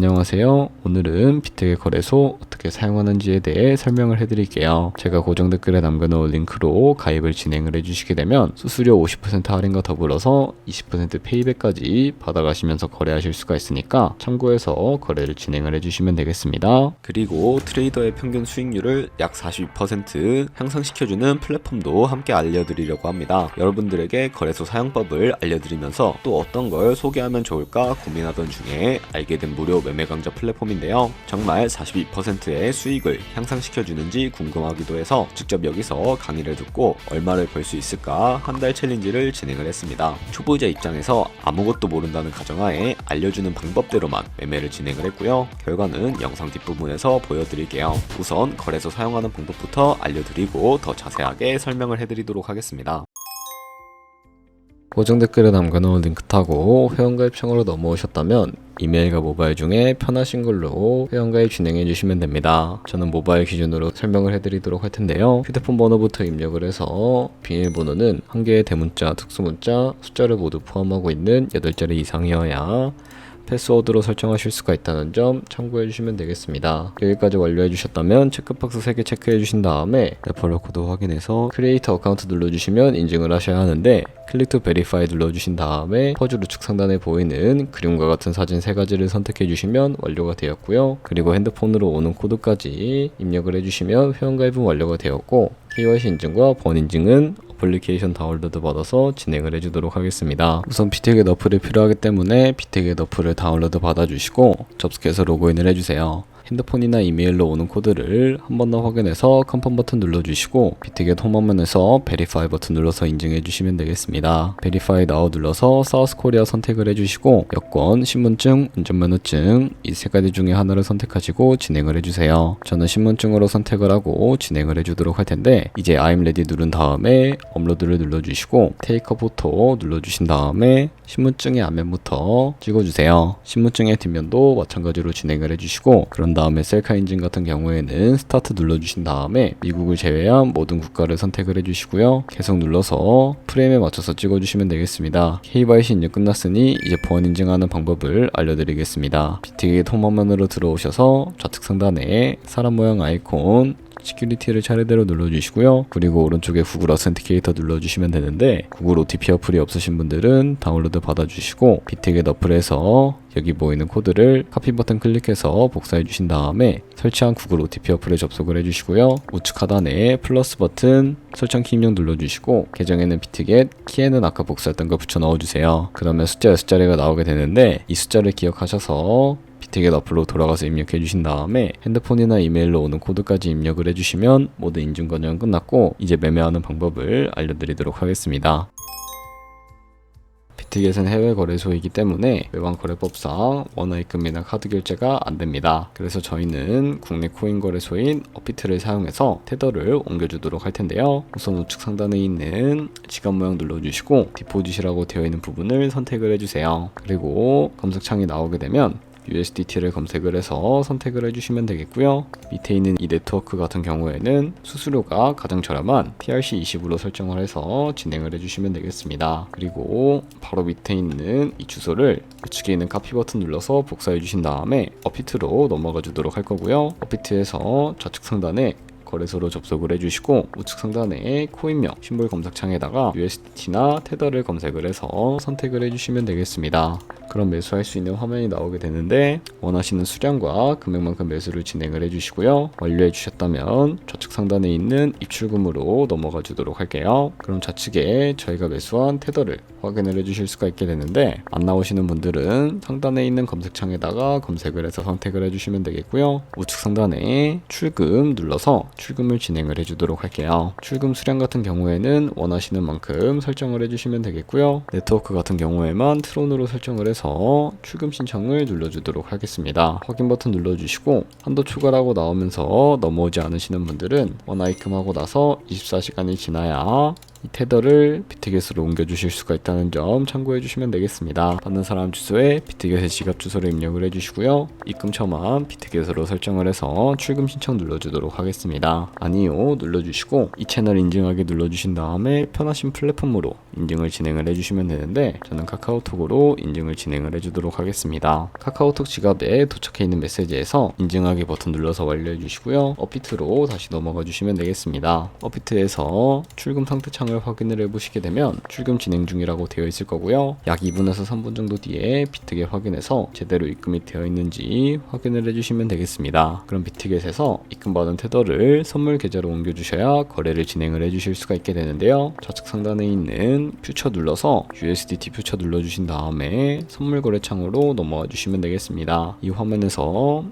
안녕하세요. 오늘은 비트겟 거래소 어떻게 사용하는지에 대해 설명을 해드릴게요. 제가 고정 댓글에 남겨놓은 링크로 가입을 진행을 해주시게 되면 수수료 50% 할인과 더불어서 20% 페이백까지 받아가시면서 거래하실 수가 있으니까 참고해서 거래를 진행을 해주시면 되겠습니다. 그리고 트레이더의 평균 수익률을 약 42% 향상시켜주는 플랫폼도 함께 알려드리려고 합니다. 여러분들에게 거래소 사용법을 알려드리면서 또 어떤 걸 소개하면 좋을까 고민하던 중에 알게 된 무료 매매 강좌 플랫폼인데요. 정말 42%의 수익을 향상시켜주는지 궁금하기도 해서 직접 여기서 강의를 듣고 얼마를 벌 수 있을까 한 달 챌린지를 진행을 했습니다. 초보자 입장에서 아무것도 모른다는 가정하에 알려주는 방법대로만 매매를 진행을 했고요. 결과는 영상 뒷부분에서 보여드릴게요. 우선 거래소 사용하는 방법부터 알려드리고 더 자세하게 설명을 해드리도록 하겠습니다. 고정 댓글에 남겨놓은 링크 타고 회원가입창으로 넘어오셨다면 이메일과 모바일 중에 편하신 걸로 회원가입 진행해 주시면 됩니다. 저는 모바일 기준으로 설명을 해드리도록 할 텐데요. 휴대폰 번호부터 입력을 해서 비밀번호는 한 개의 대문자, 특수문자, 숫자를 모두 포함하고 있는 8자리 이상이어야 패스워드로 설정하실 수가 있다는 점 참고해 주시면 되겠습니다. 여기까지 완료해 주셨다면 체크박스 3개 체크해 주신 다음에 레퍼럴 코드 확인해서 크리에이터 어카운트 눌러주시면 인증을 하셔야 하는데 클릭 투 베리파이 눌러주신 다음에 퍼즐 우측 상단에 보이는 그림과 같은 사진 3가지를 선택해 주시면 완료가 되었고요. 그리고 핸드폰으로 오는 코드까지 입력을 해주시면 회원가입은 완료가 되었고 KYC 인증과 번 인증은 어플리케이션 다운로드 받아서 진행을 해주도록 하겠습니다. 우선 비트겟 어플이 필요하기 때문에 비트겟 어플을 다운로드 받아주시고 접속해서 로그인을 해주세요. 핸드폰이나 이메일로 오는 코드를 한 번 더 확인해서 컨펌 버튼 눌러주시고 비트겟 홈화면에서 베리파이 버튼 눌러서 인증해 주시면 되겠습니다. 베리파이 나우 눌러서 사우스 코리아 선택을 해주시고 여권, 신분증, 운전면허증 이 3가지 중에 하나를 선택하시고 진행을 해주세요. 저는 신분증으로 선택을 하고 진행을 해주도록 할 텐데 이제 I'm ready 누른 다음에 업로드를 눌러주시고 테이크 포토 눌러주신 다음에 신분증의 앞면부터 찍어주세요. 신분증의 뒷면도 마찬가지로 진행을 해주시고 그런 다음에 셀카 인증 같은 경우에는 스타트 눌러주신 다음에 미국을 제외한 모든 국가를 선택을 해주시고요. 계속 눌러서 프레임에 맞춰서 찍어주시면 되겠습니다. KYC 인증 끝났으니 이제 보안 인증하는 방법을 알려드리겠습니다. 비트겟 홈화면으로 들어오셔서 좌측 상단에 사람 모양 아이콘 시큐리티를 차례대로 눌러주시고요. 그리고 오른쪽에 구글 어센티케이터 눌러주시면 되는데 구글 OTP 어플이 없으신 분들은 다운로드 받아주시고 비트겟 어플에서 여기 보이는 코드를 카피 버튼 클릭해서 복사해 주신 다음에 설치한 구글 OTP 어플에 접속을 해주시고요. 우측 하단에 플러스 버튼 설정키 입력 눌러주시고 계정에는 비트겟, 키에는 아까 복사했던 걸 붙여 넣어주세요. 그러면 숫자 6자리가 나오게 되는데 이 숫자를 기억하셔서 비트겟 어플로 돌아가서 입력해 주신 다음에 핸드폰이나 이메일로 오는 코드까지 입력을 해주시면 모든 인증 과정은 끝났고 이제 매매하는 방법을 알려드리도록 하겠습니다. 비트겟은 해외 거래소이기 때문에 외환 거래법상 원화입금이나 카드 결제가 안됩니다. 그래서 저희는 국내 코인 거래소인 업비트를 사용해서 테더를 옮겨주도록 할 텐데요. 우선 우측 상단에 있는 지갑 모양 눌러주시고 디포짓이라고 되어 있는 부분을 선택을 해주세요. 그리고 검색창이 나오게 되면 USDT를 검색을 해서 선택을 해주시면 되겠고요. 밑에 있는 이 네트워크 같은 경우에는 수수료가 가장 저렴한 TRC20으로 설정을 해서 진행을 해주시면 되겠습니다. 그리고 바로 밑에 있는 이 주소를 우측에 있는 카피 버튼 눌러서 복사해 주신 다음에 업비트로 넘어가 주도록 할 거고요. 업비트에서 좌측 상단에 거래소로 접속을 해주시고 우측 상단에 코인명 심볼 검색창에다가 USDT나 테더를 검색을 해서 선택을 해주시면 되겠습니다. 그럼 매수할 수 있는 화면이 나오게 되는데 원하시는 수량과 금액만큼 매수를 진행을 해주시고요. 완료해 주셨다면 좌측 상단에 있는 입출금으로 넘어가 주도록 할게요. 그럼 좌측에 저희가 매수한 테더를 확인을 해주실 수가 있게 되는데 안 나오시는 분들은 상단에 있는 검색창에다가 검색을 해서 선택을 해주시면 되겠고요. 우측 상단에 출금 눌러서 출금을 진행을 해주도록 할게요. 출금 수량 같은 경우에는 원하시는 만큼 설정을 해주시면 되겠고요. 네트워크 같은 경우에만 트론으로 설정을 해서 출금 신청을 눌러주도록 하겠습니다. 확인 버튼 눌러주시고 한도 초과라고 나오면서 넘어오지 않으시는 분들은 원화입금하고 나서 24시간이 지나야 이 테더를 비트겟으로 옮겨주실 수가 있다는 점 참고해 주시면 되겠습니다. 받는 사람 주소에 비트겟의 지갑 주소를 입력을 해주시고요. 입금처만 비트겟으로 설정을 해서 출금 신청 눌러주도록 하겠습니다. 아니요 눌러주시고 이 채널 인증하기 눌러주신 다음에 편하신 플랫폼으로 인증을 진행을 해주시면 되는데 저는 카카오톡으로 인증을 진행을 해주도록 하겠습니다. 카카오톡 지갑에 도착해 있는 메시지에서 인증하기 버튼 눌러서 완료해 주시고요. 업비트로 다시 넘어가 주시면 되겠습니다. 업비트에서 출금 상태 창을 확인을 해보시게 되면 출금 진행 중이라고 되어 있을 거고요. 약 2분에서 3분 정도 뒤에 비트겟 확인해서 제대로 입금이 되어 있는지 확인을 해주시면 되겠습니다. 그럼 비트겟에서 입금받은 테더를 선물 계좌로 옮겨주셔야 거래를 진행을 해주실 수가 있게 되는데요. 좌측 상단에 있는 퓨처 눌러서 USDT 퓨처 눌러주신 다음에 선물 거래 창으로 넘어와 주시면 되겠습니다. 이 화면에서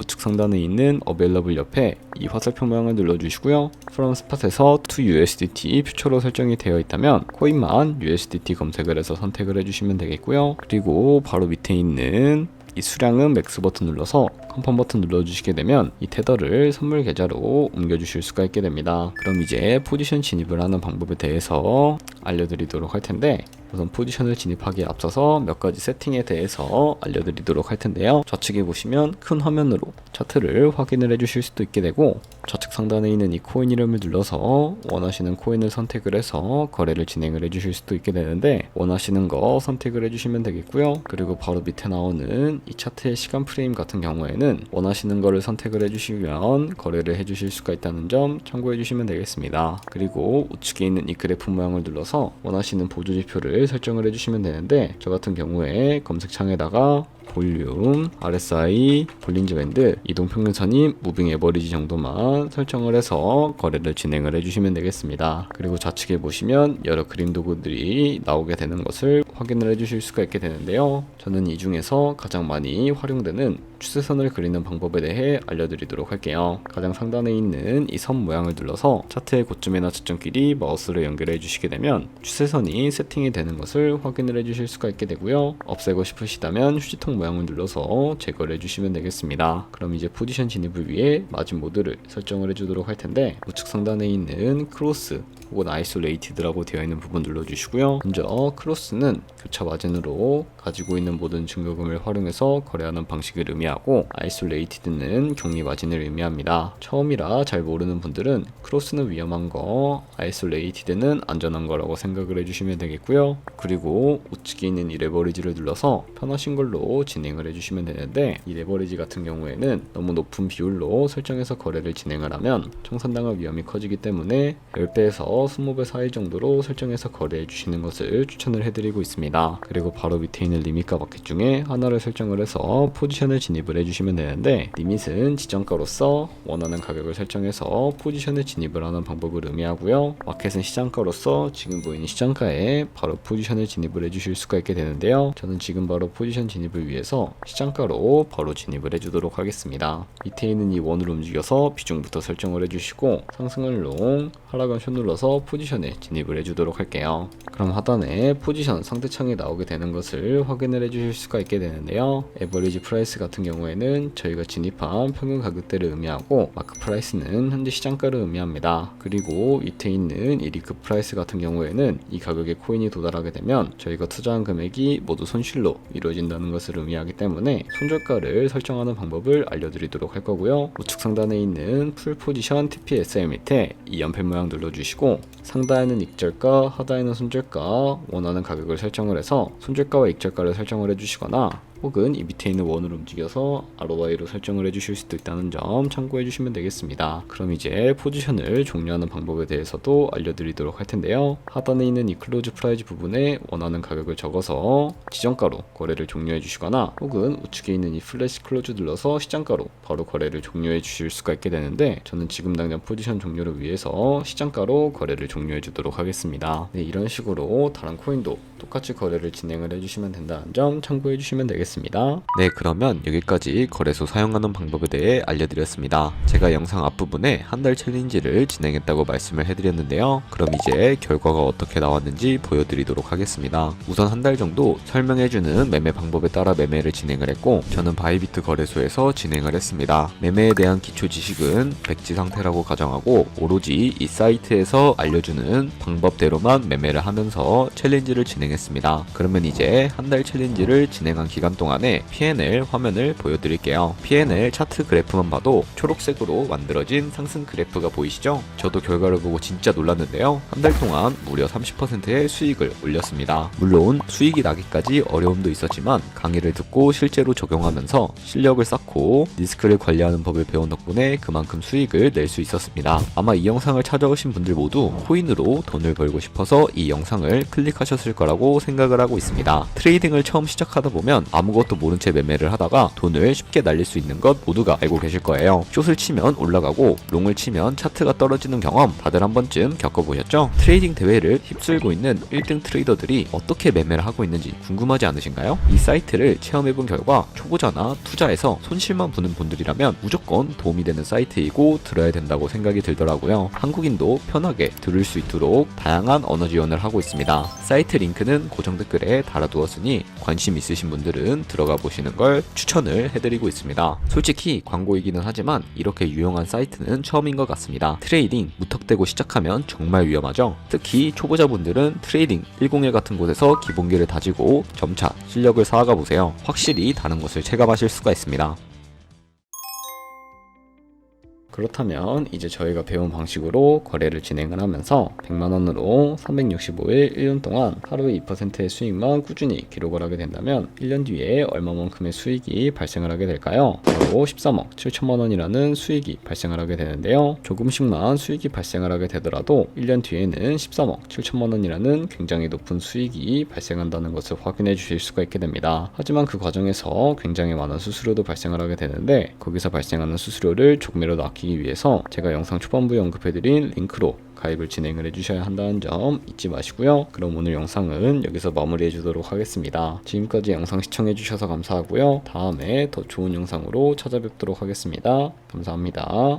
우측 상단에 있는 Available 옆에 이 화살표 모양을 눌러주시고요. From Spot에서 to USDT 퓨처로 설정이 되어 있다면 코인만 USDT 검색을 해서 선택을 해주시면 되겠고요. 그리고 바로 밑에 있는 이 수량은 맥스 버튼 눌러서 컨펌 버튼 눌러주시게 되면 이 테더를 선물 계좌로 옮겨주실 수가 있게 됩니다. 그럼 이제 포지션 진입을 하는 방법에 대해서 알려드리도록 할 텐데 우선 포지션을 진입하기에 앞서서 몇 가지 세팅에 대해서 알려드리도록 할 텐데요. 좌측에 보시면 큰 화면으로 차트를 확인을 해주실 수도 있게 되고 좌측 상단에 있는 이 코인 이름을 눌러서 원하시는 코인을 선택을 해서 거래를 진행을 해주실 수도 있게 되는데 원하시는 거 선택을 해주시면 되겠고요. 그리고 바로 밑에 나오는 이 차트의 시간 프레임 같은 경우에는 원하시는 거를 선택을 해주시면 거래를 해주실 수가 있다는 점 참고해 주시면 되겠습니다. 그리고 우측에 있는 이 그래프 모양을 눌러서 원하시는 보조 지표를 설정을 해주시면 되는데 저 같은 경우에 검색창에다가 볼륨, RSI, 볼린저 밴드, 이동평균선이 무빙 에버리지 정도만 설정을 해서 거래를 진행을 해주시면 되겠습니다. 그리고 좌측에 보시면 여러 그림 도구들이 나오게 되는 것을 확인을 해주실 수가 있게 되는데요. 저는 이 중에서 가장 많이 활용되는 추세선을 그리는 방법에 대해 알려드리도록 할게요. 가장 상단에 있는 이 선 모양을 눌러서 차트의 고점이나 저점끼리 마우스로 연결해 주시게 되면 추세선이 세팅이 되는 것을 확인을 해주실 수가 있게 되고요. 없애고 싶으시다면 휴지통 모양을 눌러서 제거를 해주시면 되겠습니다. 그럼 이제 포지션 진입을 위해 마진 모드를 설정을 해주도록 할 텐데 우측 상단에 있는 크로스 혹은 아이솔레이티드라고 되어 있는 부분 눌러주시고요. 먼저 크로스는 교차 마진으로 가지고 있는 모든 증거금을 활용해서 거래하는 방식을 의미하고 아이솔레이티드는 격리 마진을 의미합니다. 처음이라 잘 모르는 분들은 크로스는 위험한 거, 아이솔레이티드는 안전한 거라고 생각을 해주시면 되겠고요. 그리고 우측에 있는 이 레버리지를 눌러서 편하신 걸로 진행을 해주시면 되는데 이 레버리지 같은 경우에는 너무 높은 비율로 설정해서 거래를 진행을 하면 청산당할 위험이 커지기 때문에 10배에서 20배 사이 정도로 설정해서 거래해 주시는 것을 추천을 해드리고 있습니다. 그리고 바로 밑에 있는 리밋과 마켓 중에 하나를 설정을 해서 포지션을 진입을 해주시면 되는데 리밋은 지정가로서 원하는 가격을 설정해서 포지션을 진입을 하는 방법을 의미하고요. 마켓은 시장가로서 지금 보이는 시장가에 바로 포지션을 진입을 해주실 수가 있게 되는데요. 저는 지금 바로 포지션 진입을 위해서 시장가로 바로 진입을 해주도록 하겠습니다. 밑에 있는 이 원을 움직여서 비중부터 설정을 해주시고 상승을 롱, 하락은 숏 눌러서 포지션에 진입을 해주도록 할게요. 그럼 하단에 포지션 상대창이 나오게 되는 것을 확인을 해주실 수가 있게 되는데요. 에버리지 프라이스 같은 경우에는 저희가 진입한 평균 가격대를 의미하고 마크 프라이스는 현재 시장가를 의미합니다. 그리고 밑에 있는 이 리크 프라이스 같은 경우에는 이 가격에 코인이 도달하게 되면 저희가 투자한 금액이 모두 손실로 이루어진다는 것을 의미하기 때문에 손절가를 설정하는 방법을 알려드리도록 할 거고요. 우측 상단에 있는 풀 포지션 TPSL 밑에 이 연필 모양 눌러주시고 상단에는 익절가, 하단에는 손절가 원하는 가격을 설정을 해서 손절가와 익절가를 설정을 해주시거나 혹은 이 밑에 있는 원을 움직여서 ROI로 설정을 해주실 수도 있다는 점 참고해 주시면 되겠습니다. 그럼 이제 포지션을 종료하는 방법에 대해서도 알려드리도록 할 텐데요. 하단에 있는 이 클로즈 프라이즈 부분에 원하는 가격을 적어서 지정가로 거래를 종료해 주시거나 혹은 우측에 있는 이 플래시 클로즈 눌러서 시장가로 바로 거래를 종료해 주실 수가 있게 되는데 저는 지금 당장 포지션 종료를 위해서 시장가로 거래를 종료해 주도록 하겠습니다. 네, 이런 식으로 다른 코인도 똑같이 거래를 진행을 해주시면 된다는 점 참고해 주시면 되겠습니다. 네, 그러면 여기까지 거래소 사용하는 방법에 대해 알려드렸습니다. 제가 영상 앞부분에 한 달 챌린지를 진행했다고 말씀을 해드렸는데요. 그럼 이제 결과가 어떻게 나왔는지 보여드리도록 하겠습니다. 우선 한 달 정도 설명해주는 매매 방법에 따라 매매를 진행을 했고, 저는 바이비트 거래소에서 진행을 했습니다. 매매에 대한 기초 지식은 백지 상태라고 가정하고 오로지 이 사이트에서 알려주는 방법대로만 매매를 하면서 챌린지를 진행했습니다. 그러면 이제 한 달 챌린지를 진행한 기간 동안에 P&L 화면을 보여드릴게요. P&L 차트 그래프만 봐도 초록색으로 만들어진 상승 그래프가 보이시죠? 저도 결과를 보고 진짜 놀랐는데요. 한 달 동안 무려 30%의 수익을 올렸습니다. 물론 수익이 나기까지 어려움도 있었지만 강의를 듣고 실제로 적용하면서 실력을 쌓고 리스크를 관리하는 법을 배운 덕분에 그만큼 수익을 낼 수 있었습니다. 아마 이 영상을 찾아오신 분들 모두 코인으로 돈을 벌고 싶어서 이 영상을 클릭하셨을 거라고 생각을 하고 있습니다. 트레이딩을 처음 시작하다 보면 아무것도 모른 채 매매를 하다가 돈을 쉽게 날릴 수 있는 것 모두가 알고 계실 거예요. 숏을 치면 올라가고 롱을 치면 차트가 떨어지는 경험 다들 한 번쯤 겪어보셨죠? 트레이딩 대회를 휩쓸고 있는 1등 트레이더들이 어떻게 매매를 하고 있는지 궁금하지 않으신가요? 이 사이트를 체험해본 결과 초보자나 투자해서 손실만 보는 분들이라면 무조건 도움이 되는 사이트이고 들어야 된다고 생각이 들더라고요. 한국인도 편하게 들을 수 있도록 다양한 언어 지원을 하고 있습니다. 사이트 링크는 고정 댓글에 달아두었으니 관심 있으신 분들은 들어가 보시는 걸 추천을 해드리고 있습니다. 솔직히 광고이기는 하지만 이렇게 유용한 사이트는 처음인 것 같습니다. 트레이딩 무턱대고 시작하면 정말 위험하죠. 특히 초보자분들은 트레이딩 101 같은 곳에서 기본기를 다지고 점차 실력을 쌓아가 보세요. 확실히 다른 것을 체감하실 수가 있습니다. 그렇다면 이제 저희가 배운 방식으로 거래를 진행을 하면서 100만원으로 365일 1년 동안 하루에 2%의 수익만 꾸준히 기록을 하게 된다면 1년 뒤에 얼마만큼의 수익이 발생을 하게 될까요? 바로 13억 7천만원이라는 수익이 발생을 하게 되는데요. 조금씩만 수익이 발생을 하게 되더라도 1년 뒤에는 13억 7천만원이라는 굉장히 높은 수익이 발생한다는 것을 확인해 주실 수가 있게 됩니다. 하지만 그 과정에서 굉장히 많은 수수료도 발생을 하게 되는데, 거기서 발생하는 수수료를 조금이라도 아끼기 위해서 제가 영상 초반부에 언급해드린 링크로 가입을 진행을 해주셔야 한다는 점 잊지 마시고요. 그럼 오늘 영상은 여기서 마무리해 주도록 하겠습니다. 지금까지 영상 시청해 주셔서 감사하고요. 다음에 더 좋은 영상으로 찾아뵙도록 하겠습니다. 감사합니다.